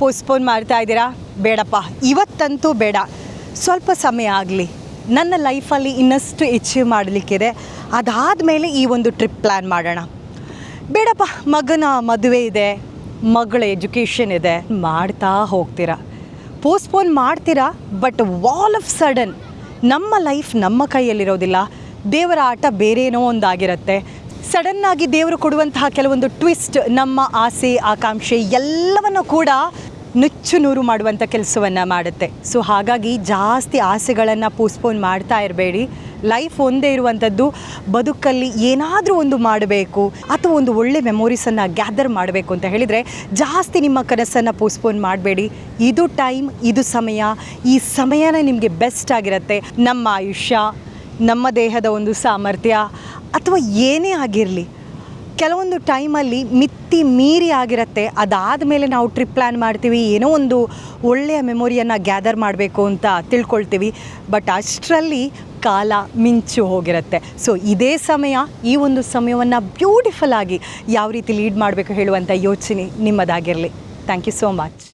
Postpone ಮಾಡ್ತಾ ಇದ್ದೀರಾ? ಬೇಡಪ್ಪ, ಇವತ್ತಂತೂ ಬೇಡ, ಸ್ವಲ್ಪ ಸಮಯ ಆಗಲಿ, ನನ್ನ ಲೈಫಲ್ಲಿ ಇನ್ನಷ್ಟು ಅಚೀವ್ ಮಾಡಲಿಕ್ಕಿದೆ, ಅದಾದಮೇಲೆ ಈ ಒಂದು ಟ್ರಿಪ್ ಪ್ಲ್ಯಾನ್ ಮಾಡೋಣ. ಬೇಡಪ್ಪ, ಮಗನ ಮದುವೆ ಇದೆ, ಮಗಳ ಎಜುಕೇಷನ್ ಇದೆ, ಮಾಡ್ತಾ ಹೋಗ್ತೀರಾ, ಪೋಸ್ಟ್ಪೋನ್ ಮಾಡ್ತೀರಾ. ಬಟ್ ಆಲ್ ಆಫ್ ಸಡನ್ ನಮ್ಮ ಲೈಫ್ ನಮ್ಮ ಕೈಯಲ್ಲಿರೋದಿಲ್ಲ, ದೇವರ ಆಟ ಬೇರೇನೋ ಒಂದಾಗಿರುತ್ತೆ. ಸಡನ್ನಾಗಿ ದೇವರು ಕೊಡುವಂತಹ ಕೆಲವೊಂದು ಟ್ವಿಸ್ಟ್ ನಮ್ಮ ಆಸೆ ಆಕಾಂಕ್ಷೆ ಎಲ್ಲವನ್ನು ಕೂಡ ನುಚ್ಚು ನೂರು ಮಾಡುವಂಥ ಕೆಲಸವನ್ನು ಮಾಡುತ್ತೆ. ಸೊ ಹಾಗಾಗಿ ಜಾಸ್ತಿ ಆಸೆಗಳನ್ನು ಪೋಸ್ಟ್ಪೋನ್ ಮಾಡ್ತಾ ಇರಬೇಡಿ. ಲೈಫ್ ಒಂದೇ ಇರುವಂಥದ್ದು, ಬದುಕಲ್ಲಿ ಏನಾದರೂ ಒಂದು ಮಾಡಬೇಕು ಅಥವಾ ಒಂದು ಒಳ್ಳೆ ಮೆಮೊರೀಸನ್ನು ಗ್ಯಾದರ್ ಮಾಡಬೇಕು ಅಂತ ಹೇಳಿದರೆ ಜಾಸ್ತಿ ನಿಮ್ಮ ಕನಸನ್ನು ಪೋಸ್ಟ್ಪೋನ್ ಮಾಡಬೇಡಿ. ಇದು ಟೈಮ್, ಇದು ಸಮಯ, ಈ ಸಮಯನೇ ನಿಮಗೆ ಬೆಸ್ಟ್ ಆಗಿರುತ್ತೆ. ನಮ್ಮ ಆಯುಷ್ಯ, ನಮ್ಮ ದೇಹದ ಒಂದು ಸಾಮರ್ಥ್ಯ ಅಥವಾ ಏನೇ ಆಗಿರಲಿ, ಕೆಲವೊಂದು ಟೈಮಲ್ಲಿ ಮಿತಿ ಮೀರಿ ಆಗಿರುತ್ತೆ. ಅದಾದಮೇಲೆ ನಾವು ಟ್ರಿಪ್ ಪ್ಲ್ಯಾನ್ ಮಾಡ್ತೀವಿ, ಏನೋ ಒಂದು ಒಳ್ಳೆಯ ಮೆಮೊರಿಯನ್ನು ಗ್ಯಾದರ್ ಮಾಡಬೇಕು ಅಂತ ತಿಳ್ಕೊಳ್ತೀವಿ. ಬಟ್ ಅಷ್ಟರಲ್ಲಿ ಕಾಲ ಮಿಂಚು ಹೋಗಿರುತ್ತೆ. ಸೊ ಇದೇ ಸಮಯ, ಈ ಒಂದು ಸಮಯವನ್ನು ಬ್ಯೂಟಿಫುಲ್ ಆಗಿ ಯಾವ ರೀತಿ ಲೀಡ್ ಮಾಡಬೇಕು ಹೇಳುವಂಥ ಯೋಚನೆ ನಿಮ್ಮದಾಗಿರಲಿ. Thank you so much.